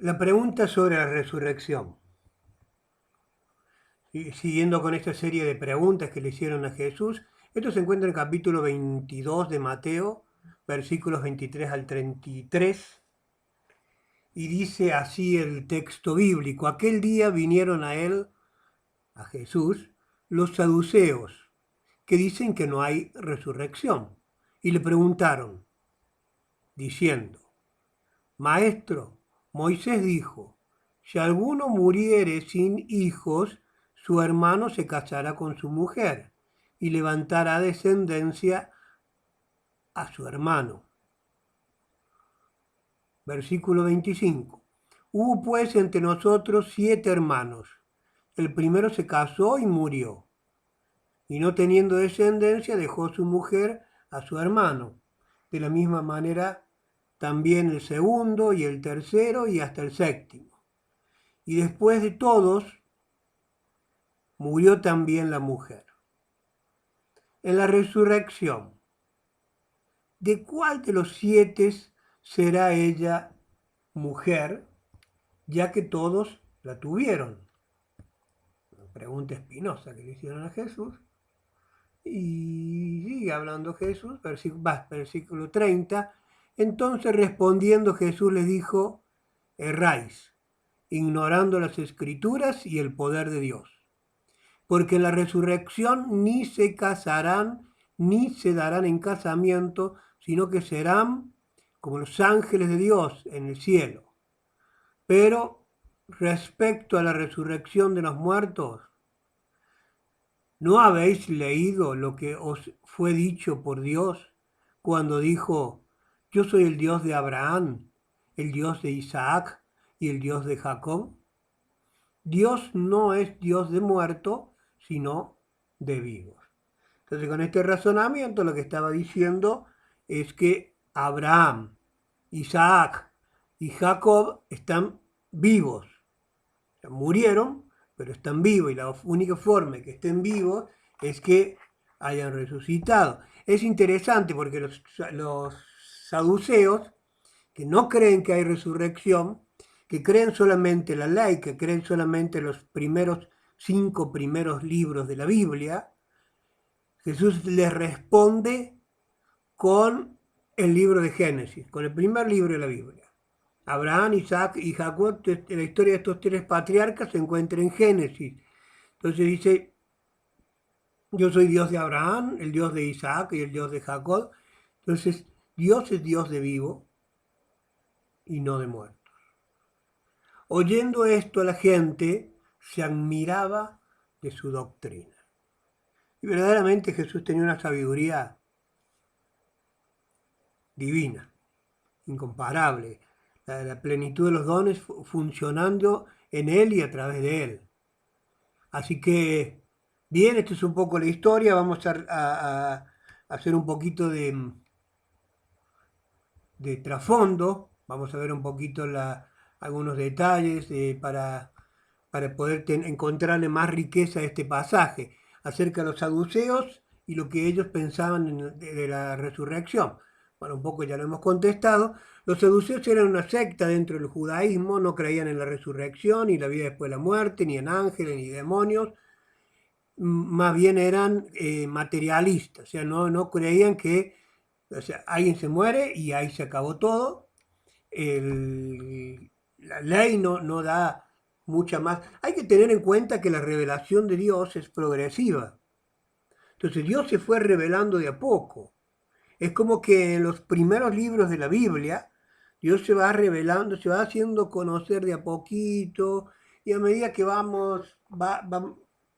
La pregunta sobre la resurrección. Y siguiendo con esta serie de preguntas que le hicieron a Jesús, esto se encuentra en el capítulo 22 de Mateo, versículos 23 al 33, y dice así el texto bíblico: aquel día vinieron a él, a Jesús, los saduceos, que dicen que no hay resurrección, y le preguntaron, diciendo: Maestro, Moisés dijo, si alguno muriere sin hijos, su hermano se casará con su mujer y levantará descendencia a su hermano. Versículo 25. Hubo pues entre nosotros 7 hermanos. El primero se casó y murió, y no teniendo descendencia dejó su mujer a su hermano. De la misma manera también el segundo y el tercero y hasta el séptimo. Y después de todos, murió también la mujer. En la resurrección, ¿de cuál de los 7 será ella mujer, ya que todos la tuvieron? Una pregunta espinosa que le hicieron a Jesús. Y sigue hablando Jesús, versículo 30. Entonces respondiendo Jesús les dijo: erráis, ignorando las escrituras y el poder de Dios. Porque en la resurrección ni se casarán, ni se darán en casamiento, sino que serán como los ángeles de Dios en el cielo. Pero respecto a la resurrección de los muertos, ¿no habéis leído lo que os fue dicho por Dios cuando dijo: yo soy el Dios de Abraham, el Dios de Isaac y el Dios de Jacob? Dios no es Dios de muertos, sino de vivos. Entonces, con este razonamiento lo que estaba diciendo es que Abraham, Isaac y Jacob están vivos. O sea, murieron, pero están vivos, y la única forma de que estén vivos es que hayan resucitado. Es interesante porque los saduceos, que no creen que hay resurrección, que creen solamente la ley, que creen solamente los primeros 5 primeros libros de la Biblia, Jesús les responde con el libro de Génesis, con el primer libro de la Biblia. Abraham, Isaac y Jacob, la historia de estos 3 patriarcas se encuentra en Génesis. Entonces dice: yo soy Dios de Abraham, el Dios de Isaac y el Dios de Jacob. Entonces Dios es Dios de vivo y no de muerto. Oyendo esto, la gente se admiraba de su doctrina. Y verdaderamente Jesús tenía una sabiduría divina, incomparable, la plenitud de los dones funcionando en Él y a través de Él. Así que, bien, esto es un poco la historia. Vamos a hacer un poquito de trasfondo, vamos a ver un poquito algunos detalles para poder encontrarle más riqueza a este pasaje acerca de los saduceos y lo que ellos pensaban de la resurrección. Bueno, un poco ya lo hemos contestado. Los saduceos eran una secta dentro del judaísmo, no creían en la resurrección, ni la vida después de la muerte, ni en ángeles, ni demonios. Más bien eran materialistas, o sea, no creían que, o sea, alguien se muere y ahí se acabó todo. La ley no da mucha más. Hay que tener en cuenta que la revelación de Dios es progresiva. Entonces Dios se fue revelando de a poco. Es como que en los primeros libros de la Biblia, Dios se va revelando, se va haciendo conocer de a poquito, y a medida que va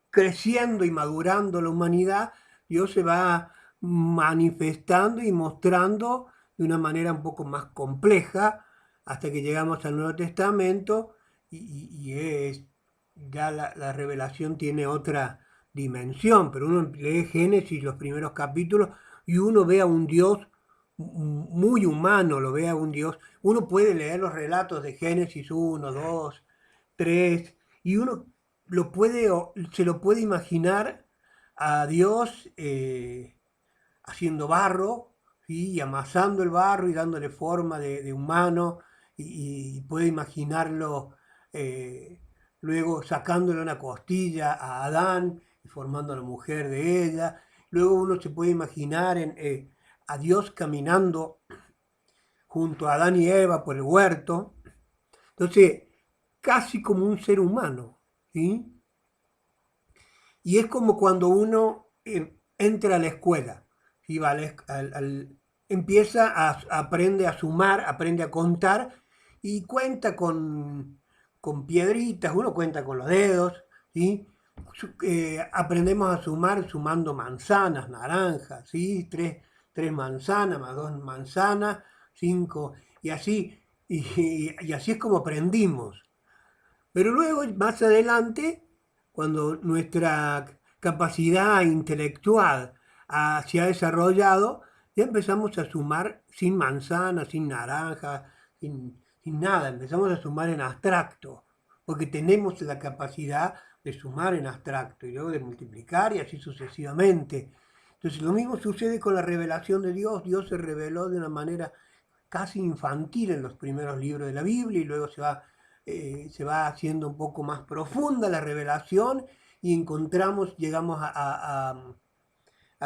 creciendo y madurando la humanidad, Dios se va manifestando y mostrando de una manera un poco más compleja, hasta que llegamos al Nuevo Testamento ya la revelación tiene otra dimensión. Pero uno lee Génesis, los primeros capítulos, y uno ve a un Dios muy humano, lo ve a un Dios. Uno puede leer los relatos de Génesis 1, 2, 3, y uno se lo puede imaginar a Dios haciendo barro, ¿sí? Y amasando el barro y dándole forma de humano, y puede imaginarlo luego sacándole una costilla a Adán y formando a la mujer de ella. Luego uno se puede imaginar a Dios caminando junto a Adán y Eva por el huerto. Entonces, casi como un ser humano, ¿sí? Y es como cuando uno entra a la escuela, ¿sí? Empieza aprende a sumar, aprende a contar y cuenta con piedritas, uno cuenta con los dedos, ¿sí? Aprendemos a sumar sumando manzanas, naranjas, ¿sí? Tres manzanas más dos manzanas, cinco, y así, y así es como aprendimos. Pero luego, más adelante, cuando nuestra capacidad intelectual se ha desarrollado, ya empezamos a sumar sin manzana, sin naranja, sin nada, empezamos a sumar en abstracto, porque tenemos la capacidad de sumar en abstracto y luego de multiplicar y así sucesivamente. Entonces lo mismo sucede con la revelación de Dios. Dios se reveló de una manera casi infantil en los primeros libros de la Biblia y luego se va haciendo un poco más profunda la revelación y llegamos al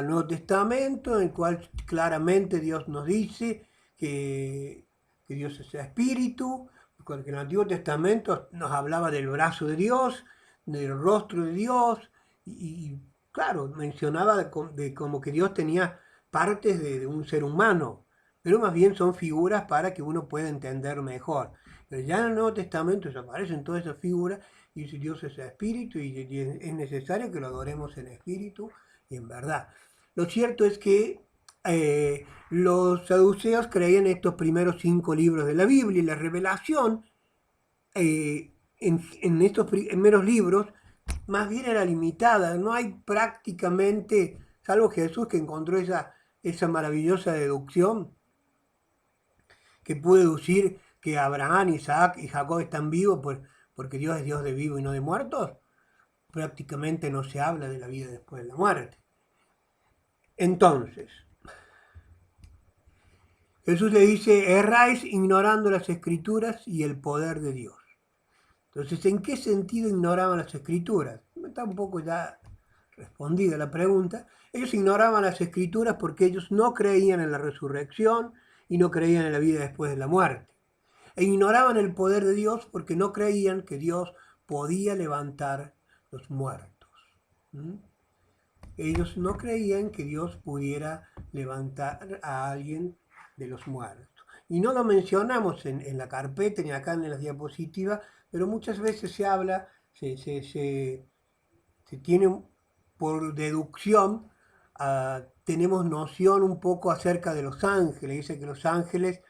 Nuevo Testamento, en el cual claramente Dios nos dice que Dios es espíritu, porque en el Antiguo Testamento nos hablaba del brazo de Dios, del rostro de Dios, y claro, mencionaba de como que Dios tenía partes de un ser humano, pero más bien son figuras para que uno pueda entender mejor. Pero ya en el Nuevo Testamento aparecen todas esas figuras y dice Dios es espíritu y es necesario que lo adoremos en espíritu y en verdad. Lo cierto es que los saduceos creían en estos primeros 5 libros de la Biblia y la revelación en estos primeros libros más bien era limitada. No hay prácticamente, salvo Jesús que encontró esa maravillosa deducción, que pudo deducir que Abraham, Isaac y Jacob están vivos porque Dios es Dios de vivos y no de muertos. Prácticamente no se habla de la vida después de la muerte. Entonces, Jesús le dice, erráis ignorando las escrituras y el poder de Dios. Entonces, ¿en qué sentido ignoraban las escrituras? Está un poco ya respondida la pregunta. Ellos ignoraban las escrituras porque ellos no creían en la resurrección y no creían en la vida después de la muerte. E ignoraban el poder de Dios porque no creían que Dios podía levantar los muertos. ¿Mm? Ellos no creían que Dios pudiera levantar a alguien de los muertos. Y no lo mencionamos en la carpeta ni acá en las diapositivas, pero muchas veces se habla, se tiene por deducción, tenemos noción un poco acerca de los ángeles. Dice que los ángeles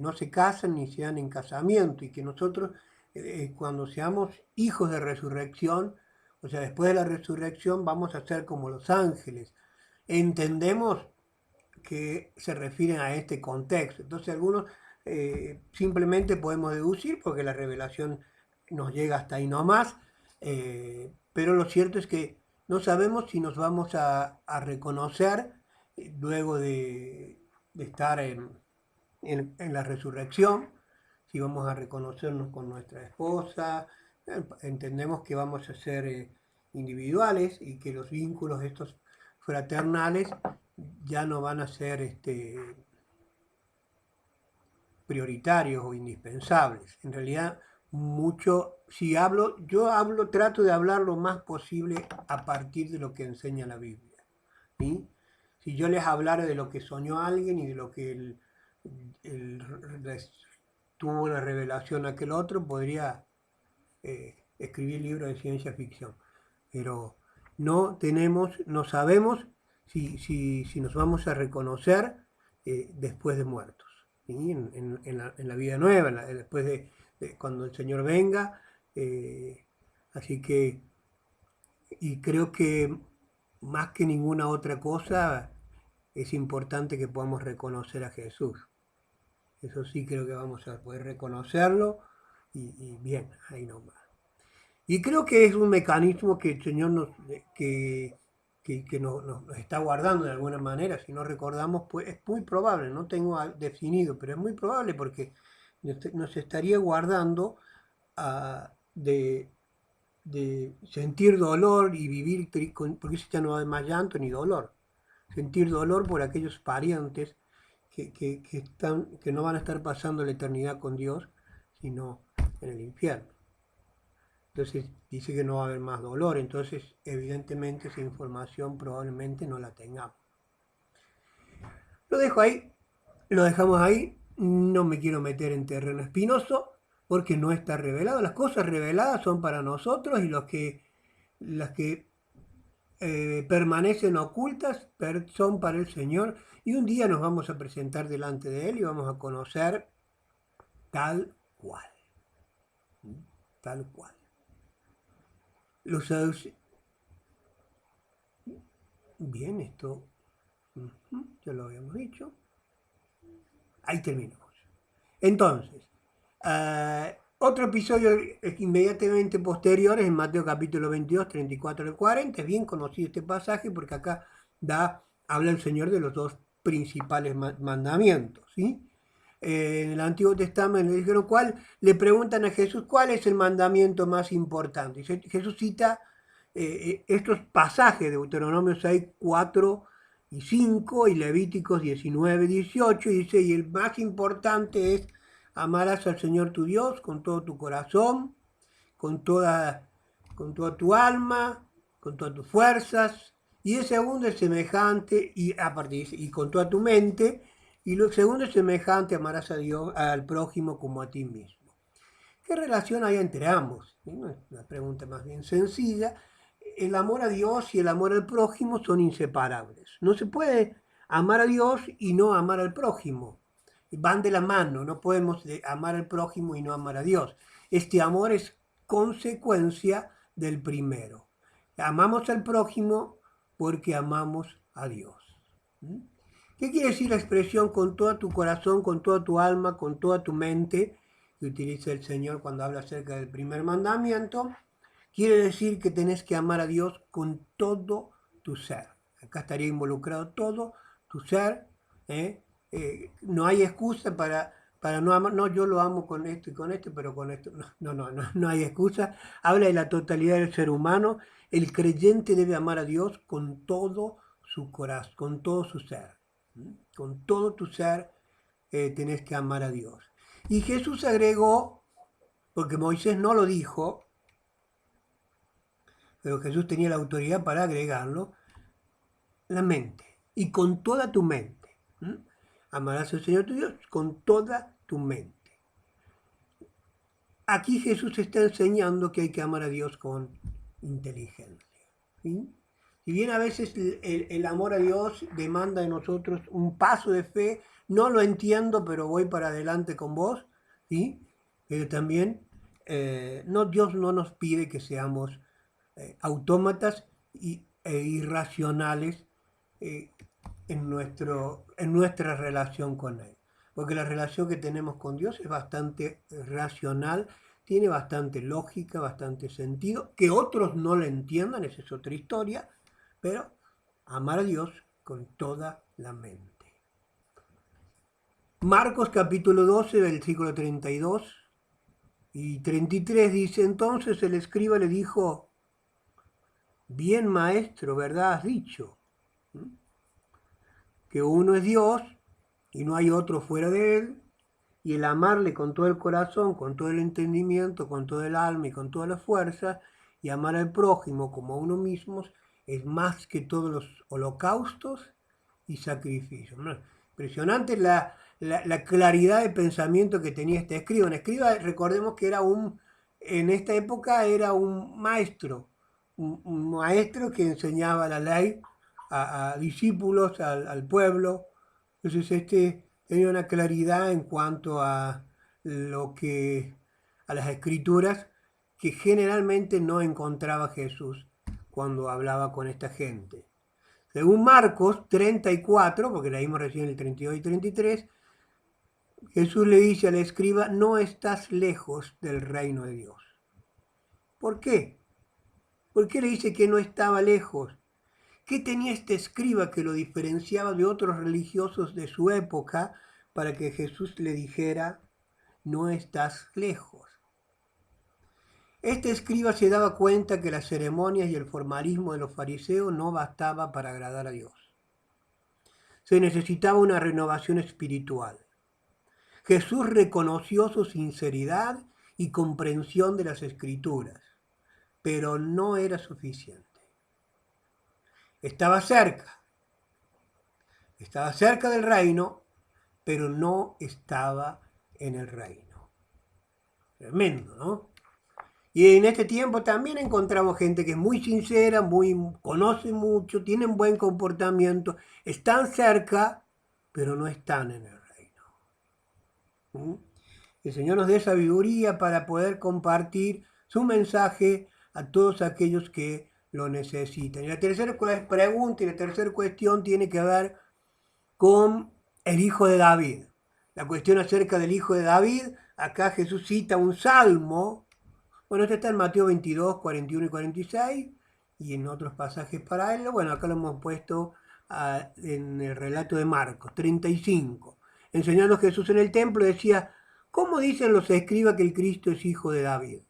no se casan ni se dan en casamiento y que nosotros cuando seamos hijos de resurrección, o sea, después de la resurrección vamos a ser como los ángeles. Entendemos que se refieren a este contexto. Entonces algunos simplemente podemos deducir porque la revelación nos llega hasta ahí nomás, pero lo cierto es que no sabemos si nos vamos a reconocer luego de estar en la resurrección, si vamos a reconocernos con nuestra esposa. Entendemos que vamos a ser individuales y que los vínculos estos fraternales ya no van a ser prioritarios o indispensables. En realidad, trato de hablar lo más posible a partir de lo que enseña la Biblia. ¿Sí? Si yo les hablara de lo que soñó alguien y de lo que tuvo una revelación aquel otro, podría escribir libros de ciencia ficción. Pero no sabemos si nos vamos a reconocer después de muertos, ¿sí? En la vida nueva, después de cuando el Señor venga. Así que, y creo que más que ninguna otra cosa, es importante que podamos reconocer a Jesús. Eso sí creo que vamos a poder reconocerlo y bien, ahí nomás. Y creo que es un mecanismo que el Señor que nos está guardando de alguna manera. Si no recordamos, pues es muy probable, no tengo definido, pero es muy probable porque nos estaría guardando de sentir dolor y vivir, porque eso ya no hay más llanto ni dolor. Sentir dolor por aquellos parientes que no van a estar pasando la eternidad con Dios, sino en el infierno. Entonces dice que no va a haber más dolor, entonces evidentemente esa información probablemente no la tengamos. Lo dejo ahí, lo dejamos ahí, no me quiero meter en terreno espinoso porque no está revelado. Las cosas reveladas son para nosotros y las que permanecen ocultas son para el Señor. Y un día nos vamos a presentar delante de Él y vamos a conocer tal cual. Tal cual. Los Bien, esto ya lo habíamos dicho. Ahí terminamos. Entonces, otro episodio inmediatamente posterior es en Mateo capítulo 22, 34 al 40. Es bien conocido este pasaje porque acá habla el Señor de los dos principales mandamientos, ¿sí? En el Antiguo Testamento le preguntan a Jesús cuál es el mandamiento más importante. Jesús cita estos pasajes de Deuteronomio 6, 4 y 5 y Levíticos 19, 18, y dice, y el más importante es: amarás al Señor tu Dios con todo tu corazón, con toda tu alma, con todas tus fuerzas. Y el segundo es semejante, y aparte dice, y con toda tu mente. Y lo segundo es semejante: amarás a Dios, al prójimo como a ti mismo. ¿Qué relación hay entre ambos? Una pregunta más bien sencilla. El amor a Dios y el amor al prójimo son inseparables. No se puede amar a Dios y no amar al prójimo. Van de la mano, no podemos amar al prójimo y no amar a Dios. Este amor es consecuencia del primero. Amamos al prójimo porque amamos a Dios. ¿Qué quiere decir la expresión con todo tu corazón, con toda tu alma, con toda tu mente, que utiliza el Señor cuando habla acerca del primer mandamiento? Quiere decir que tenés que amar a Dios con todo tu ser. Acá estaría involucrado todo tu ser. No hay excusa para no amar. No, yo lo amo con esto y con esto, pero con esto. No hay excusa. Habla de la totalidad del ser humano. El creyente debe amar a Dios con todo su corazón, con todo su ser. Con todo tu ser tenés que amar a Dios. Y Jesús agregó, porque Moisés no lo dijo, pero Jesús tenía la autoridad para agregarlo, la mente. Y con toda tu mente. Amarás al Señor tu Dios con toda tu mente. Aquí Jesús está enseñando que hay que amar a Dios con inteligencia. ¿Sí? Si bien a veces el amor a Dios demanda de nosotros un paso de fe, no lo entiendo, pero voy para adelante con vos, ¿sí? Pero también Dios no nos pide que seamos autómatas e irracionales en nuestra relación con Él. Porque la relación que tenemos con Dios es bastante racional, tiene bastante lógica, bastante sentido. Que otros no lo entiendan, esa es otra historia, pero amar a Dios con toda la mente. Marcos capítulo 12, versículo 32 y 33 dice: entonces el escriba le dijo: bien, maestro, ¿verdad has dicho? Que uno es Dios y no hay otro fuera de Él, y el amarle con todo el corazón, con todo el entendimiento, con todo el alma y con toda la fuerza, y amar al prójimo como a uno mismo, es más que todos los holocaustos y sacrificios. Impresionante la claridad de pensamiento que tenía este escriba. Un escriba, recordemos que en esta época era un maestro, un maestro que enseñaba la ley a discípulos, al pueblo. Entonces tenía una claridad en cuanto a a las escrituras, que generalmente no encontraba Jesús cuando hablaba con esta gente. Según Marcos 34, porque leímos recién el 32 y 33, Jesús le dice al escriba: no estás lejos del reino de Dios. ¿Por qué? ¿Por qué le dice que no estaba lejos? ¿Qué tenía este escriba que lo diferenciaba de otros religiosos de su época para que Jesús le dijera no estás lejos. Este escriba se daba cuenta que las ceremonias y el formalismo de los fariseos no bastaba para agradar a Dios. Se necesitaba una renovación espiritual. Jesús reconoció su sinceridad y comprensión de las Escrituras, pero no era suficiente. Estaba cerca del reino, pero no estaba en el reino. Tremendo, ¿no? Y en este tiempo también encontramos gente que es muy sincera, conoce mucho, tienen buen comportamiento, están cerca, pero no están en el reino. ¿Mm? Que el Señor nos dé sabiduría para poder compartir su mensaje a todos aquellos que lo necesitan. Y la tercera pregunta y la tercera cuestión tiene que ver con el hijo de David. La cuestión acerca del hijo de David, acá Jesús cita un salmo. Bueno, este está en Mateo 22, 41 y 46 y en otros pasajes paralelos. Bueno, acá lo hemos puesto en el relato de Marcos 35. Enseñando Jesús en el templo decía, ¿cómo dicen los escribas que el Cristo es hijo de David?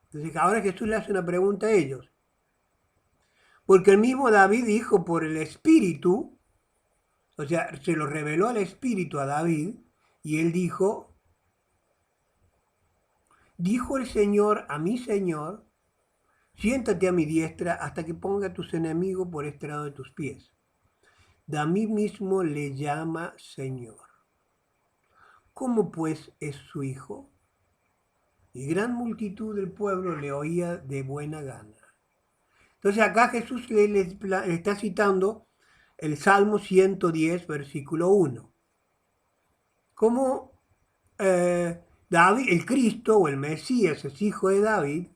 Entonces ahora Jesús le hace una pregunta a ellos. Porque el mismo David dijo por el Espíritu, o sea, se lo reveló al Espíritu a David, y él dijo el Señor a mi Señor, siéntate a mi diestra hasta que ponga a tus enemigos por estrado de tus pies. David mismo le llama Señor. ¿Cómo pues es su hijo? Y gran multitud del pueblo le oía de buena gana. Entonces acá Jesús le está citando el Salmo 110, versículo 1. ¿Cómo David, el Cristo o el Mesías es hijo de David?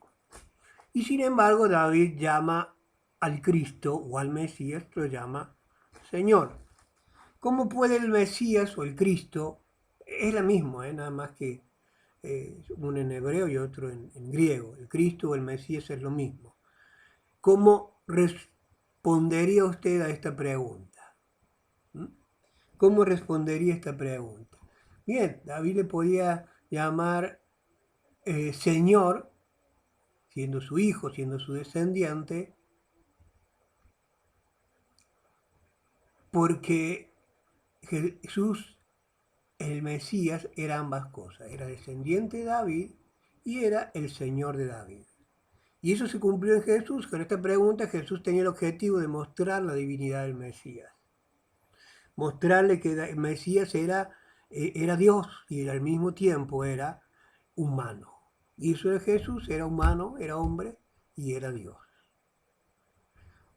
Y sin embargo David llama al Cristo o al Mesías, lo llama Señor. ¿Cómo puede el Mesías o el Cristo? Es la misma, nada más que uno en hebreo y otro en griego. El Cristo o el Mesías es lo mismo. ¿Cómo respondería usted a esta pregunta? ¿Cómo respondería esta pregunta? Bien, David le podía llamar Señor, siendo su hijo, siendo su descendiente, porque Jesús, el Mesías, era ambas cosas. Era descendiente de David y era el Señor de David. Y eso se cumplió en Jesús. Con esta pregunta Jesús tenía el objetivo de mostrar la divinidad del Mesías. Mostrarle que el Mesías era Dios y al mismo tiempo era humano. Y eso de Jesús, era humano, era hombre y era Dios.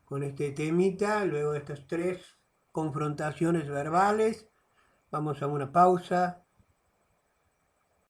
Con este temita, luego de estas tres confrontaciones verbales, vamos a una pausa